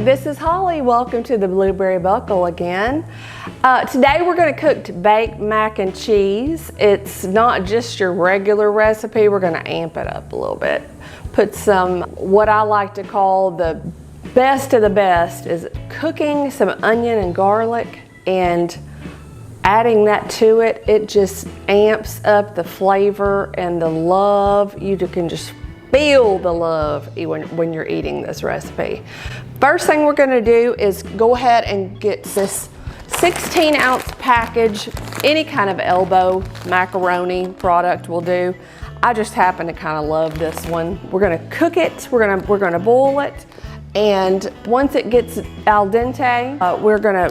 this is Holly. Welcome to the Blueberry Buckle again. Today we're going to cook baked mac and cheese. It's not just your regular recipe. We're going to amp it up a little bit. Put some, what I like to call the best of the best, is cooking some onion and garlic and adding that to it. It just amps up the flavor and the love. You can just feel the love when you're eating this recipe. First thing we're gonna do is go ahead and get this 16-ounce package. Any kind of elbow macaroni product will do. I just happen to kind of love this one. We're gonna cook it, we're gonna boil it, and once it gets al dente, we're gonna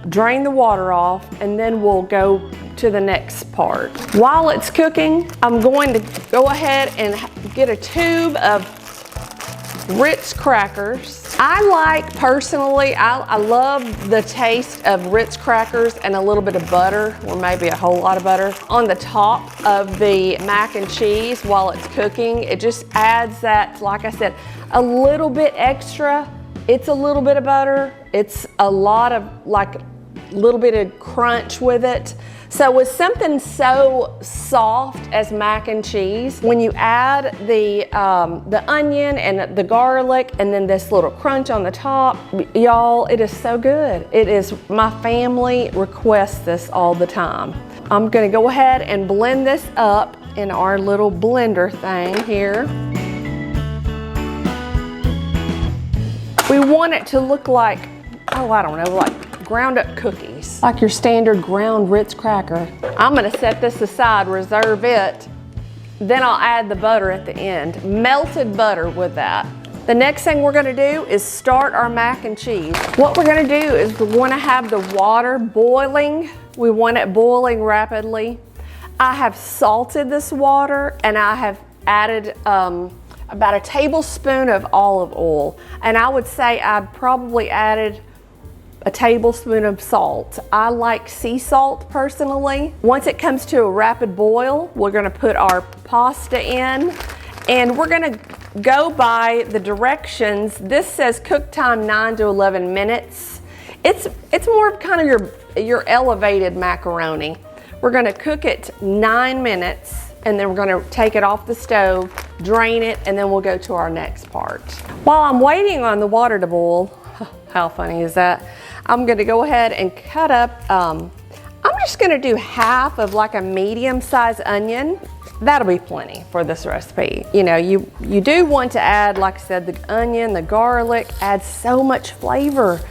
drain the water off, and then we'll go to the next part. While it's cooking, I'm going to go ahead and get a tube of Ritz crackers. Personally, I love the taste of Ritz crackers and a little bit of butter, or maybe a whole lot of butter, on the top of the mac and cheese while it's cooking. It just adds that, like I said, a little bit extra. It's a little bit of butter. It's a lot of, like, little bit of crunch with it. So with something so soft as mac and cheese, when you add the onion and the garlic and then this little crunch on the top, y'all, it is so good. It is, my family requests this all the time. I'm gonna go ahead and blend this up in our little blender thing here. We want it to look like, oh, I don't know, like ground up cookies, like your standard ground Ritz cracker. I'm gonna set this aside, reserve it, then I'll add the butter at the end. Melted butter with that. The next thing we're gonna do is start our mac and cheese. What we're gonna do is we wanna have the water boiling. We want it boiling rapidly. I have salted this water and I have added about a tablespoon of olive oil. And I would say I probably added a tablespoon of salt. I like sea salt personally. Once it comes to a rapid boil, we're gonna put our pasta in, and we're gonna go by the directions. This says cook time 9 to 11 minutes. It's more kind of your elevated macaroni. We're gonna cook it 9 minutes, and then we're gonna take it off the stove, drain it, and then we'll go to our next part. While I'm waiting on the water to boil, how funny is that? I'm gonna go ahead and cut up, I'm just gonna do half of like a medium-sized onion. That'll be plenty for this recipe. You know, you do want to add, like I said, the onion, the garlic, adds so much flavor.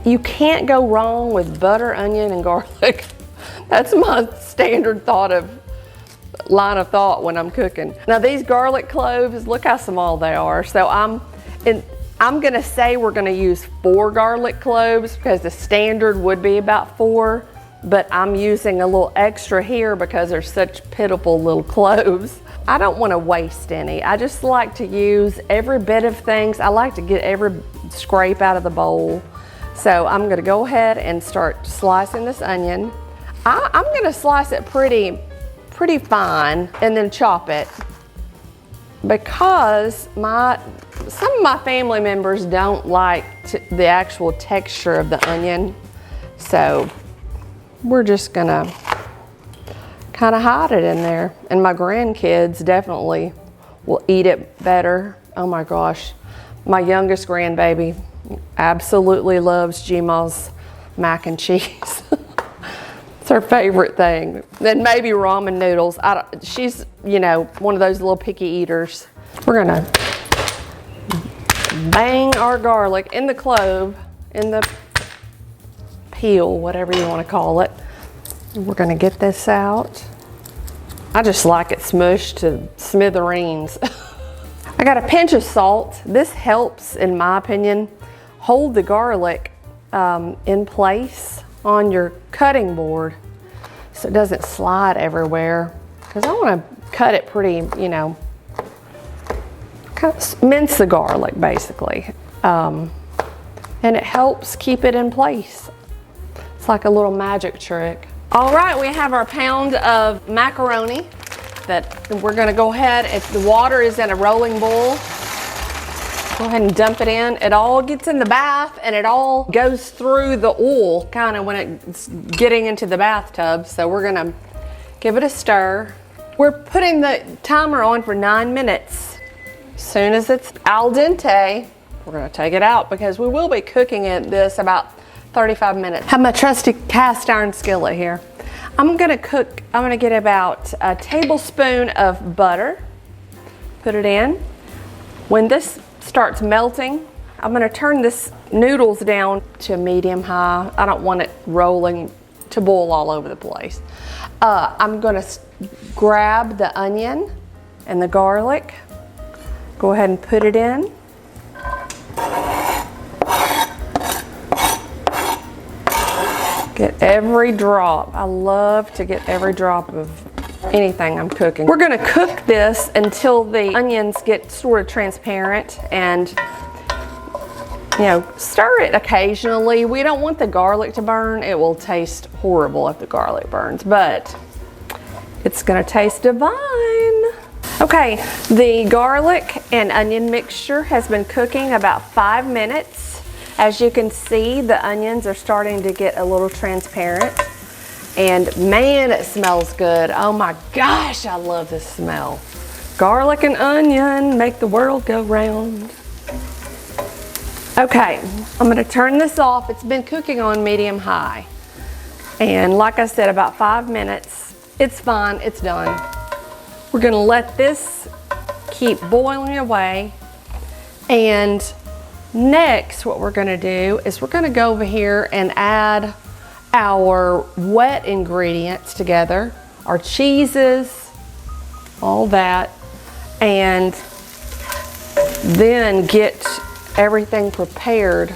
You can't go wrong with butter, onion, and garlic. That's my standard line of thought when I'm cooking. Now these garlic cloves, look how small they are. So I'm gonna say we're gonna use 4 garlic cloves because the standard would be about 4, but I'm using a little extra here because they're such pitiful little cloves. I don't wanna waste any. I just like to use every bit of things. I like to get every scrape out of the bowl. So I'm gonna go ahead and start slicing this onion. I'm gonna slice it pretty fine and then chop it, because some of my family members don't like the actual texture of the onion. So we're just gonna kind of hide it in there. And my grandkids definitely will eat it better. Oh my gosh, my youngest grandbaby absolutely loves Gma's mac and cheese. It's her favorite thing. Then maybe ramen noodles. She's, you know, one of those little picky eaters. We're gonna bang our garlic in the clove, in the peel, whatever you want to call it. We're gonna get this out. I just like it smushed to smithereens. I got a pinch of salt. This helps, in my opinion, hold the garlic in place on your cutting board so it doesn't slide everywhere, because I want to cut it pretty, you know, kind of mince the garlic basically, and it helps keep it in place. It's like a little magic trick. All right, we have our pound of macaroni that we're gonna go ahead, if the water is in a rolling boil, Go ahead and dump it in. It all gets in the bath and it all goes through the oil kind of when it's getting into the bathtub. So we're gonna give it a stir. We're putting the timer on for 9 minutes. As soon as it's al dente, we're gonna take it out because we will be cooking this about 35 minutes. I have my trusty cast iron skillet here. I'm gonna get about a tablespoon of butter. Put it in. When this starts melting, I'm gonna turn this noodles down to medium high. I don't want it rolling to boil all over the place. I'm gonna grab the onion and the garlic. Go ahead and put it in. Get every drop. I love to get every drop of anything I'm cooking. We're gonna cook this until the onions get sort of transparent and, you know, stir it occasionally. We don't want the garlic to burn. It will taste horrible if the garlic burns, but it's gonna taste divine. Okay, the garlic and onion mixture has been cooking about 5 minutes. As you can see, the onions are starting to get a little transparent. And man, it smells good. Oh my gosh, I love this smell. Garlic and onion make the world go round. Okay, I'm gonna turn this off. It's been cooking on medium high. And like I said, about 5 minutes. It's fine, it's done. We're gonna let this keep boiling away. And next, what we're gonna do is we're gonna go over here and add our wet ingredients together, our cheeses, all that, and then get everything prepared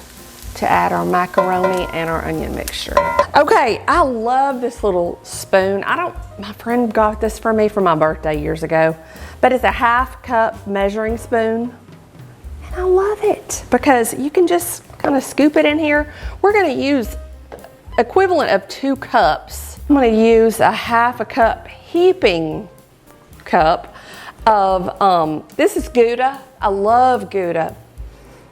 to add our macaroni and our onion mixture. Okay, I love this little spoon. My friend got this for me for my birthday years ago, but it's a 1/2 cup measuring spoon. And I love it because you can just kind of scoop it in here. We're gonna use equivalent of 2 cups. I'm gonna use a 1/2 cup heaping cup of, this is Gouda. I love Gouda.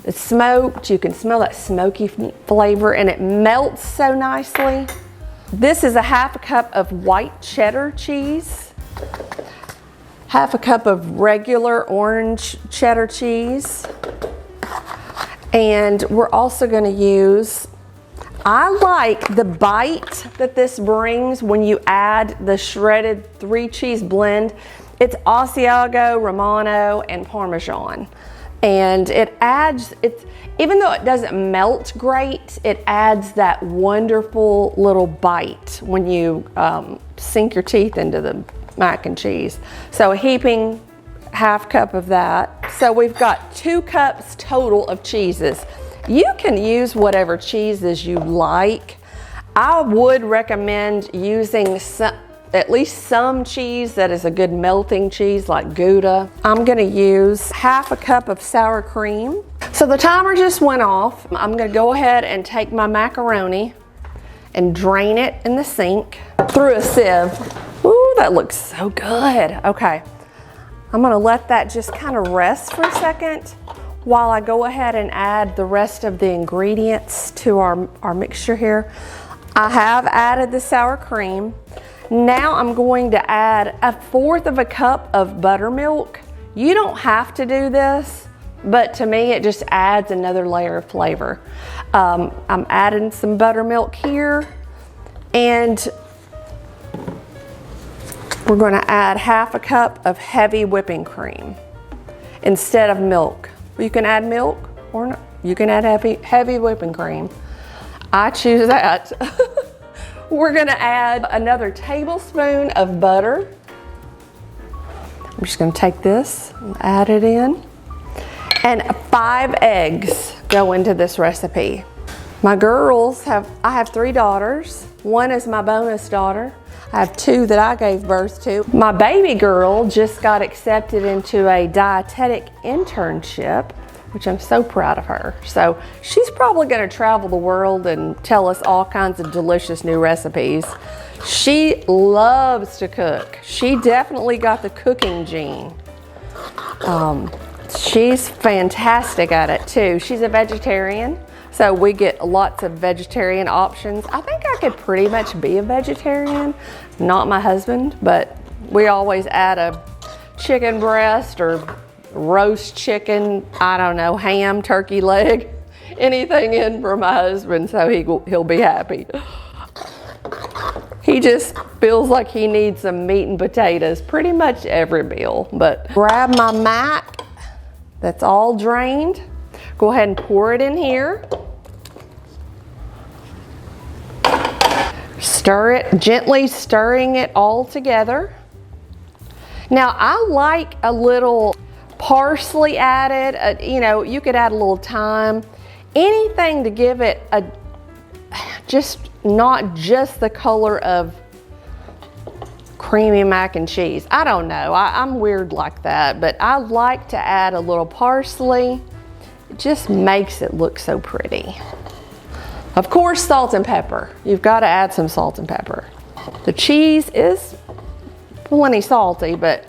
It's smoked, you can smell that smoky flavor and it melts so nicely. This is a 1/2 cup of white cheddar cheese, 1/2 cup of regular orange cheddar cheese. And we're also gonna use, I like the bite that this brings when you add the shredded 3 cheese blend. It's Asiago, Romano, and Parmesan. And it adds, even though it doesn't melt great, it adds that wonderful little bite when you sink your teeth into the mac and cheese. So a heaping 1/2 cup of that. So we've got 2 cups total of cheeses. You can use whatever cheeses you like. I would recommend using at least some cheese that is a good melting cheese like Gouda. I'm gonna use 1/2 cup of sour cream. So the timer just went off. I'm gonna go ahead and take my macaroni and drain it in the sink through a sieve. Ooh, that looks so good. Okay, I'm gonna let that just kind of rest for a second while I go ahead and add the rest of the ingredients to our mixture here. I have added the sour cream. Now I'm going to add 1/4 cup of buttermilk. You don't have to do this, but to me it just adds another layer of flavor. I'm adding some buttermilk here, and we're going to add 1/2 cup of heavy whipping cream instead of milk. You can add milk or not. You can add heavy whipping cream. I choose that. We're gonna add another tablespoon of butter. I'm just gonna take this and add it in. And 5 eggs go into this recipe. My girls I have 3 daughters. One is my bonus daughter. I have 2 that I gave birth to. My baby girl just got accepted into a dietetic internship, which I'm so proud of her. So she's probably gonna travel the world and tell us all kinds of delicious new recipes. She loves to cook. She definitely got the cooking gene. She's fantastic at it too. She's a vegetarian, so we get lots of vegetarian options. I think I could pretty much be a vegetarian, not my husband, but we always add a chicken breast or roast chicken, I don't know, ham, turkey leg, anything in for my husband so he'll be happy. He just feels like he needs some meat and potatoes pretty much every meal. But grab my mac that's all drained. Go ahead and pour it in here. Stir it, gently stirring it all together. Now I like a little parsley added, you know, you could add a little thyme, anything to give it a, just not just the color of creamy mac and cheese. I don't know, I'm weird like that, but I like to add a little parsley. It just makes it look so pretty. Of course, salt and pepper. You've got to add some salt and pepper. The cheese is plenty salty, but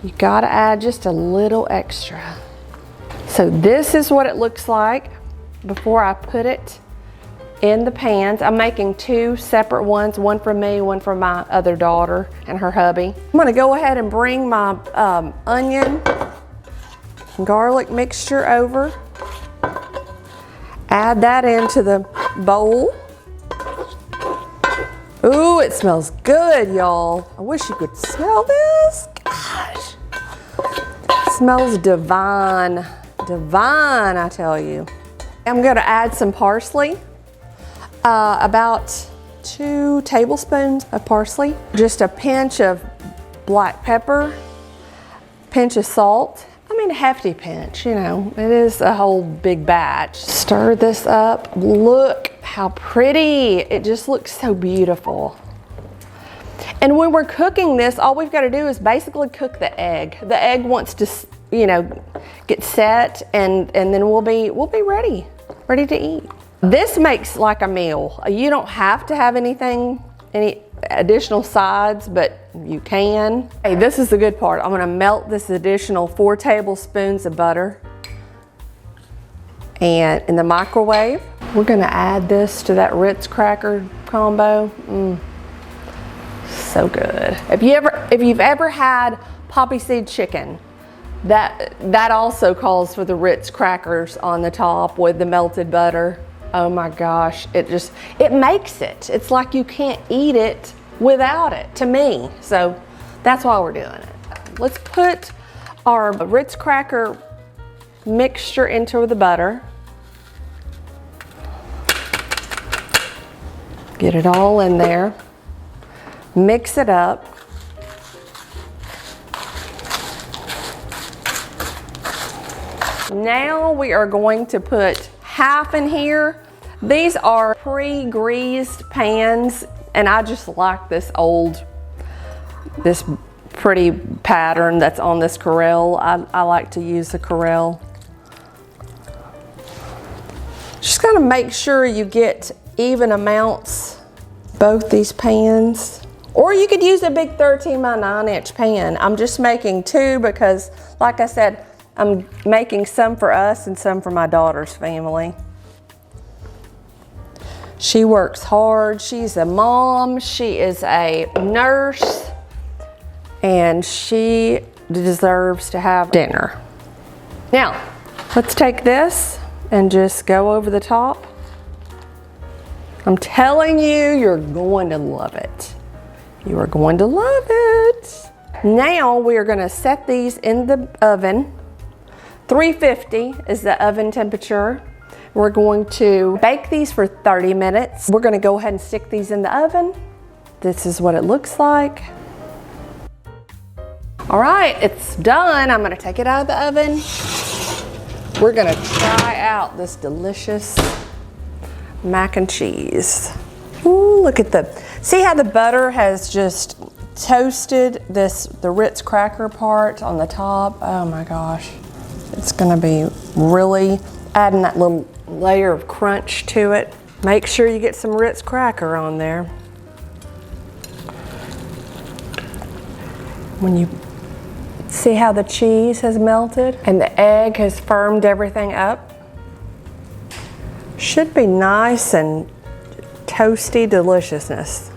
you got to add just a little extra. So this is what it looks like before I put it in the pans. I'm making two separate ones, one for me, one for my other daughter and her hubby. I'm gonna go ahead and bring my onion and garlic mixture over. Add that into the bowl. Ooh, it smells good, y'all. I wish you could smell this. Gosh, it smells divine. Divine, I tell you. I'm gonna add some parsley. About 2 tablespoons of parsley, just a pinch of black pepper, pinch of salt. I mean, a hefty pinch, you know, it is a whole big batch. Stir this up. Look how pretty. It just looks so beautiful. And when we're cooking this, all we've got to do is basically cook the egg. The egg wants to, you know, get set, and then we'll be ready to eat. This makes like a meal. You don't have to have any additional sides, but you can. Hey, this is the good part. I'm gonna melt this additional 4 tablespoons of butter and in the microwave. We're gonna add this to that Ritz cracker combo. So good. If you've ever had poppy seed chicken, that also calls for the Ritz crackers on the top with the melted butter. Oh my gosh, it makes it. It's like you can't eat it without it, to me. So that's why we're doing it. Let's put our Ritz cracker mixture into the butter. Get it all in there. Mix it up. Now we are going to put half in here. These are pre-greased pans, and I just like this pretty pattern that's on this Corelle. I like to use the Corelle. Just gotta make sure you get even amounts, both these pans. Or you could use a big 13 by 9 inch pan. I'm just making 2 because, like I said, I'm making some for us and some for my daughter's family. She works hard. She's a mom. She is a nurse. And she deserves to have dinner. Now, let's take this and just go over the top. I'm telling you, you're going to love it. You are going to love it. Now we are going to set these in the oven. 350 is the oven temperature. We're going to bake these for 30 minutes. We're going to go ahead and stick these in the oven. This is what it looks like. All right, it's done. I'm going to take it out of the oven. We're going to try out this delicious mac and cheese. Ooh, look at see how the butter has just toasted the Ritz cracker part on the top? Oh my gosh. It's gonna be really adding that little layer of crunch to it. Make sure you get some Ritz cracker on there. See See how the cheese has melted and the egg has firmed everything up? Should be nice and toasty deliciousness.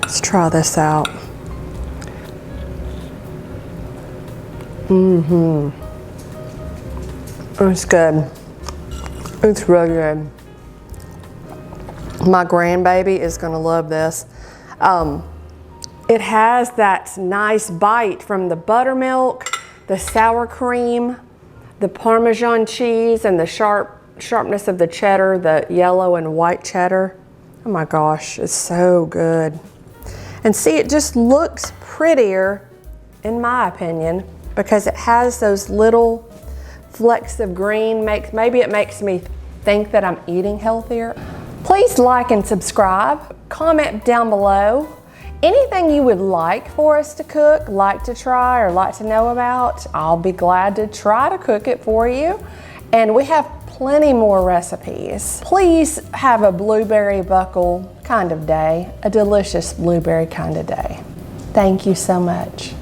Let's try this out. It's good. It's really good. My grandbaby is gonna love this. It has that nice bite from the buttermilk, the sour cream, the Parmesan cheese, and the sharpness of the cheddar, the yellow and white cheddar. Oh my gosh, it's so good. And see, it just looks prettier, in my opinion, because it has those little flecks of green. Maybe it makes me think that I'm eating healthier. Please like and subscribe. Comment down below anything you would like for us to cook, like to try, or like to know about. I'll be glad to try to cook it for you. And we have plenty more recipes. Please have a blueberry buckle kind of day, a delicious blueberry kind of day. Thank you so much.